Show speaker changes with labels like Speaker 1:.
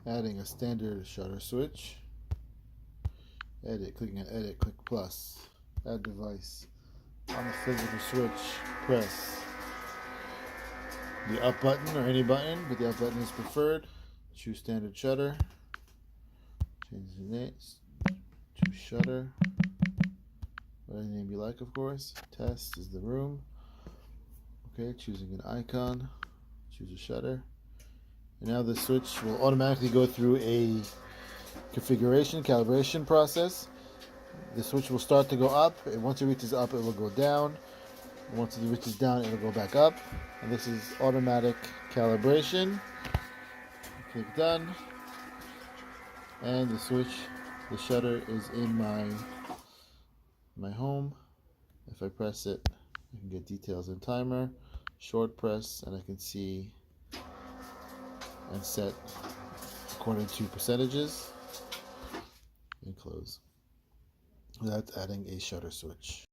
Speaker 1: Adding a standard shutter switch. Edit, clicking on edit, click plus. Add device. On the physical switch, press the up button or any button, but the up button is preferred. Choose standard shutter. Change the name to shutter. Whatever name you like, of course. Test is the room. Okay, choosing an icon. Choose a shutter. And now the switch will automatically go through a configuration, calibration process. The switch will start to go up, and once it reaches up, it will go down. Once it reaches down, it'll go back up. And this is automatic calibration. Click done. And the switch, the shutter is in my home. If I press it, I can get details and timer. Short press, and I can see and set according to percentages. And close without adding a shutter switch.